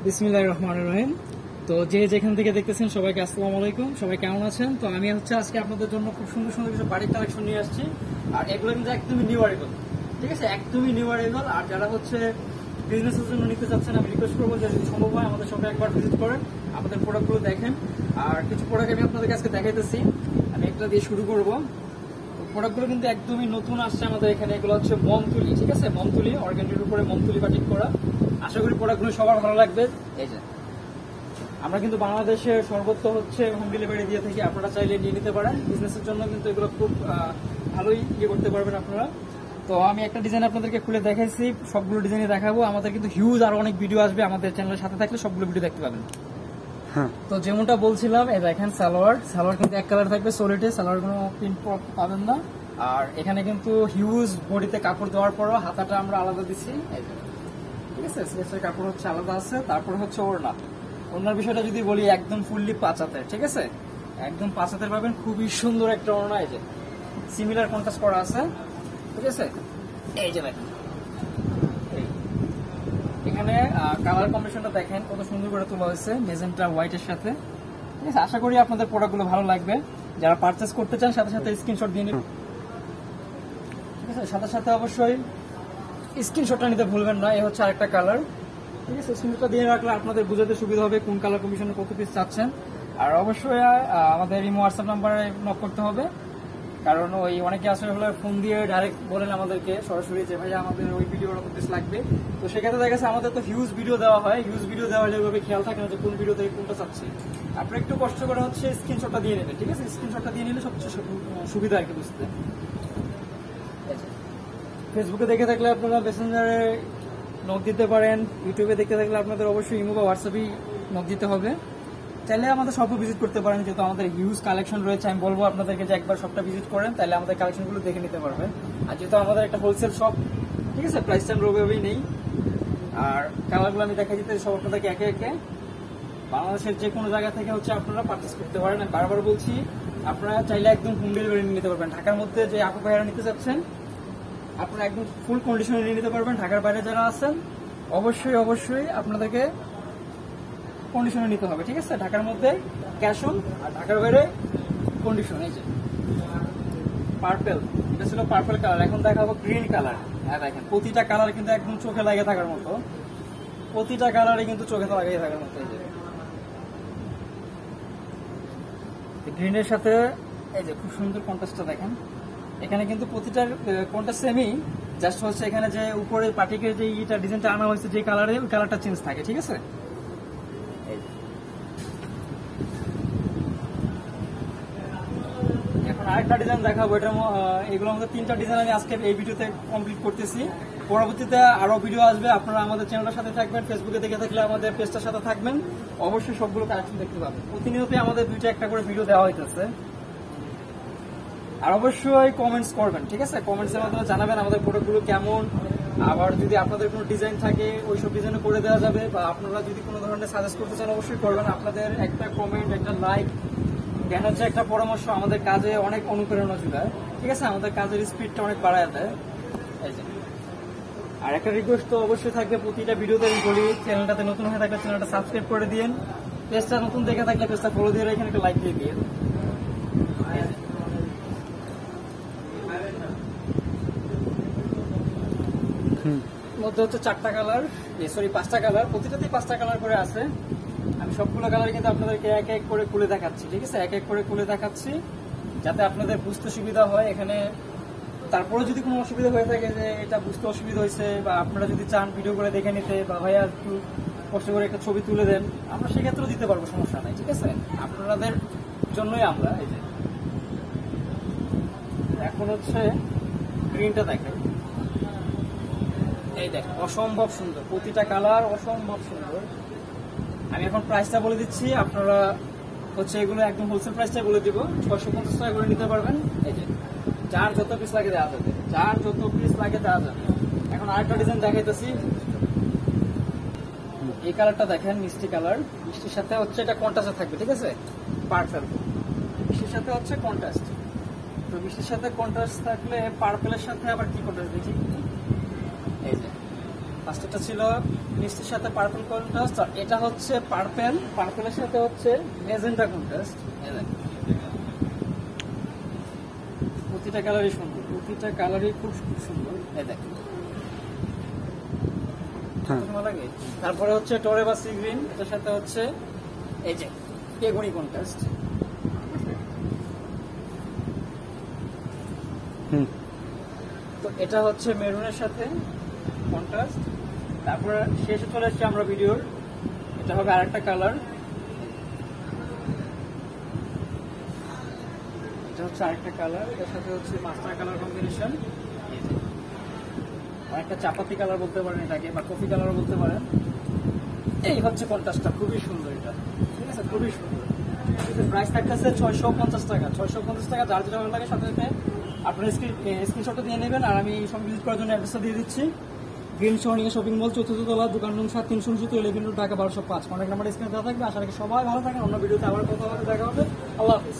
বিসমিল্লাহির রহমানির রহিম। তো যে যেখান থেকে দেখতেছেন সবাইকে আসসালামু আলাইকুম। সবাই কেমন আছেন? তো আমি আজকে আপনাদের জন্য খুব সুন্দর সুন্দর কিছু বাড়ির কালেকশন নিয়ে আসছি। আর এগুলো কিন্তু একদমই নিউ অ্যারাইভাল, ঠিক আছে, একদমই নিউ অ্যারাইভাল। আর যারা বিজনেসের জন্য নিতে চাচ্ছেন, আমি রিকোয়েস্ট করবো যে যদি সম্ভব হয় আমাদের সঙ্গে একবার ভিজিট করেন, আমাদের প্রোডাক্টগুলো দেখেন। আর কিছু প্রোডাক্ট আমি আপনাদেরকে আজকে দেখাইতেছি। আমি একটা দিয়ে শুরু করবো। প্রোডাক্টগুলো কিন্তু একদমই নতুন আসছে আমাদের এখানে। এগুলো হচ্ছে মমতুলি, ঠিক আছে, মমতুলি অর্গানজির উপরে মমতুলি বাটিক করা। আশা করি প্রোডাক্টগুলো সবার ভালো লাগবে। এই যে আমরা কিন্তু বাংলাদেশের সর্বত্র হোম ডেলিভারি দিয়ে থাকি, আপনারা চাইলে নিয়ে নিতে পারেন। বিজনেসের জন্য কিন্তু এগুলো খুব ভালোই করতে পারবেন আপনারা। তো আমি একটা ডিজাইন আপনাদেরকে খুলে দেখাইছি, সবগুলো ডিজাইনে দেখাবো। আমাদের কিন্তু হিউজ আরো অনেক ভিডিও আসবে, আমাদের চ্যানেলের সাথে থাকলে সবগুলো ভিডিও দেখতে পাবেন। তো যেমনটা বলছিলাম, এই দেখেন সালোয়ার কিন্তু এক কালার থাকবে সলিডে, সালোয়ার কোনো প্রিন্ট পাবেন না। আর এখানে কিন্তু হিউজ বডিতে কাপড় দেওয়ার পরও হাতাটা আমরা আলাদা দিচ্ছি, ঠিক আছে, স্লেভসের কাপড় আলাদা আছে। তারপরে ওড়নার বিষয়টা যদি বলি, একদম ফুললি 5 হাতের, ঠিক আছে, একদম 5 হাতের পাবেন। খুবই সুন্দর একটা ওড়না, এই যে সিমিলার কন্ট্রাস্ট করা আছে, ঠিক আছে। এই যে দেখেন এখানে কালার কম্বিনেশনটা দেখেন কত সুন্দর করে তোলা হয়েছে মেজেন্টা হোয়াইটের সাথে, ঠিক আছে। আশা করি আপনাদের প্রোডাক্টগুলো ভালো লাগবে। যারা পারচেজ করতে চান সাথে সাথে স্ক্রিনশট দিয়ে নিন, ঠিক আছে। সাথে সাথে অবশ্যই স্ক্রিনশটটা নিতে ভুলবেন না। এই হচ্ছে আরেকটা কালার, ঠিক আছে। স্ক্রিনশটটা দিয়ে রাখলে আপনাদের বুঝাতে সুবিধা হবে কোন কালার কম্বিনেশনে কত পিস চাচ্ছেন। আর অবশ্যই আমাদের ইমো হোয়াটসঅ্যাপ নাম্বারে নক করতে হবে, কারণ অনেকে আসলে ফোন দিয়ে ডাইরেক্ট বলেন আমাদেরকে সরাসরি যে ভাই আমাদের ওই ভিডিওর কত পিস লাগবে। তো সেক্ষেত্রে দেখা গেছে আমাদের তো হিউজ ভিডিও দেওয়া হয়, হিউজ ভিডিও দেওয়া হলে ওইভাবে খেয়াল থাকে না যে কোন ভিডিও থেকে কোনটা চাচ্ছি। আপনারা একটু কষ্ট করে স্ক্রিনশটটা দিয়ে নেবেন, ঠিক আছে। স্ক্রিনশটটা দিয়ে নিলে সবচেয়ে সুবিধা আর কি বুঝতে। ফেসবুকে দেখে থাকলে আপনারা মেসেঞ্জারে নক দিতে পারেন, ইউটিউবে দেখতে থাকলে আপনাদের অবশ্যই ইমো বা হোয়াটসঅ্যাপেই নক দিতে হবে। চাইলে আমাদের শপও ভিজিট করতে পারেন, যেহেতু আমাদের হিউজ কালেকশন রয়েছে। আমি বলবো আপনাদেরকে যে একবার শপটা ভিজিট করেন, তাহলে আমাদের কালেকশনগুলো দেখে নিতে পারবেন। আর যেহেতু আমাদের একটা হোলসেল শপ, ঠিক আছে, প্রাইস টাইম ওইভাবেই নেই। আর কালারগুলো আমি দেখা দিতে সব আপনাদেরকে একে একে বাংলাদেশের যে কোনো জায়গা থেকে আপনারা পারচেস করতে পারেন। আমি বারবার বলছি, আপনারা চাইলে একদম হোম ডেলিভারি নিতে পারবেন। ঢাকার মধ্যে যে আপু ভাইয়ারা নিতে চাচ্ছেন, আপনারা একদম ফুল কন্ডিশনে নিয়ে নিতে পারবেন। ঢাকার বাইরে যারা আছেন অবশ্যই আপনাদেরকে কন্ডিশনে নিতে হবে, ঠিক আছে। ঢাকার মধ্যে ক্যাশ অন, আর ঢাকার বাইরে কন্ডিশন। এই যে পার্পেল, এটা ছিল পার্পেল কালার, এখন দেখাবো গ্রিন কালার। হ্যাঁ দেখেন প্রতিটা কালার কিন্তু একদম চোখে লাগে থাকার মতো, প্রতিটা কালারে কিন্তু চোখে লাগিয়ে থাকার মতো। এই যে গ্রিনের সাথে এই যে খুব সুন্দর কন্ট্রাস্টটা দেখেন। এখানে কিন্তু প্রতিটার কন্ট্রাস্ট সেমই, জাস্ট এখানে যে উপরে পাটিকের যে ডিজাইনটা আনা হয়েছে যে কালারে, ওই কালারটা চেঞ্জ থাকে, ঠিক আছে। এখন আরেকটা ডিজাইন দেখাবো। এগুলো আমাদের 3টা ডিজাইন আমি আজকে এই ভিডিওতে কমপ্লিট করতেছি। পরবর্তীতে আরো ভিডিও আসবে, আপনারা আমাদের চ্যানেলের সাথে থাকবেন। ফেসবুকে দেখে থাকলে আমাদের পেজটার সাথে থাকবেন, অবশ্যই সবগুলো কালেকশন দেখতে পাবেন। প্রতিনিয়তই আমাদের 2টা একটা করে ভিডিও দেওয়া হইতেছে। আর অবশ্যই কমেন্টস করবেন, ঠিক আছে। কমেন্টসের মাধ্যমে জানাবেন আমাদের প্রোডাক্টগুলো কেমন। আবার যদি আপনাদের কোনো ডিজাইন থাকে ওইসব ডিজাইনও করে দেওয়া যাবে, বা আপনারা যদি কোনো ধরনের সাজেস্ট করতে চান অবশ্যই করবেন। আপনাদের একটা কমেন্ট, একটা লাইক, জ্ঞান হচ্ছে একটা পরামর্শ আমাদের কাজে অনেক অনুপ্রেরণা যোগায়, ঠিক আছে, আমাদের কাজের স্পিডটা অনেক বাড়ায় দেয়। আর একটা রিকোয়েস্ট তো অবশ্যই থাকবে, প্রতিটা ভিডিওতে আমি বলি, চ্যানেলটাতে নতুন হয়ে থাকলে চ্যানেলটা সাবস্ক্রাইব করে দিন, পেজটা নতুন দেখে থাকলে পেজটা ফলো দিয়ে এখানে একটা লাইক দিয়ে দিন। মধ্যে 4টা কালার, 5টা কালার, প্রতিটাতেই 5টা কালার করে আছে। আমি সবগুলো কালার কিন্তু আপনাদেরকে এক এক করে খুলে দেখাচ্ছি, ঠিক আছে, এক এক করে খুলে দেখাচ্ছি যাতে আপনাদের বুঝতে সুবিধা হয়। এখানে তারপরে যদি কোনো অসুবিধা হয়ে থাকে যে এটা বুঝতে অসুবিধা হয়েছে, বা আপনারা যদি চান ভিডিও করে দেখে নিতে, বা ভাইয়া একটু কষ্ট করে একটা ছবি তুলে দেন, আমরা সেক্ষেত্রেও দিতে পারবো, সমস্যা নাই, ঠিক আছে। আপনাদের জন্যই আমরা। এই যে এখন গ্রিনটা দেখেন, এই দেখেন অসম্ভব সুন্দর, প্রতিটা কালার অসম্ভব সুন্দর। আমি এখন প্রাইসটা বলে দিচ্ছি, আপনারা এগুলো একদম হোলসেল প্রাইসটা বলে দিব, 650 টাকা করে নিতে পারবেন। এই যে যার যত পিস লাগে দেওয়া যাবে, যার যত পিস লাগে দেওয়া যাবে। এখন আরেকটা ডিজাইন দেখাইতেছি, এই কালারটা দেখেন, মিষ্টি কালার, মিষ্টির সাথে এটা কন্ট্রাস্ট থাকবে, ঠিক আছে, পার্পল মিষ্টির সাথে কন্ট্রাস্ট। তো মিষ্টির সাথে কন্ট্রাস্ট থাকলে পার্পলের সাথে আবার কি কন্ট্রাস্ট দেখি, এই যে ফার্স্টটা ছিল মিষ্টির সাথে পার্পল কন্ট্রাস্ট, আর এটা হচ্ছে পার্পেলের সাথে হচ্ছে মেজেন্টা কন্ট্রাস্ট। প্রতিটা কালারই সুন্দর, প্রতিটা কালারই খুব সুন্দর। এই দেখেন ভালো লাগে। তারপরে হচ্ছে টোরেবা সি গ্রিন, এটার সাথে হচ্ছে এই যে পেগুনি কন্ট্রাস্ট। তো এটা হচ্ছে মেরুনের সাথে কন্ট্রাস্ট। তারপরে শেষে চলে এসেছি আমরা ভিডিওর, এটা হবে আরেকটা কালার, এটা হচ্ছে আরেকটা কালার, এটার সাথে হচ্ছে মাস্টার কালার কম্বিনেশন, আরেকটা চাপাতি কালার বলতে পারেন এটাকে, বা কফি কালার বলতে পারেন। এই হচ্ছে কন্ট্রাস্টটা, খুবই সুন্দর এটা, ঠিক আছে, খুবই সুন্দর। প্রাইস থাকতেছে 650 টাকা, 650 টাকা। যার যেটা ভালো লাগে সাথে সাথে আপনার স্ক্রিনশটটা দিয়ে নেবেন, আর আমি সব ভিজিট করার জন্য অ্যাড্রেসটা দিয়ে দিচ্ছি। Green Sonia shopping mall, 4th তলা, দোকান নং 7, 369 11 রোড, ঢাকা 1205। কন্ট্যাক্ট নাম্বার স্ক্রিনে দেওয়া থাকবে। আশা রাখি সবাই ভালো থাকেন। অন্য ভিডিওতে আবার কথা হবে, দেখা হবে। আল্লাহ হাফিজ।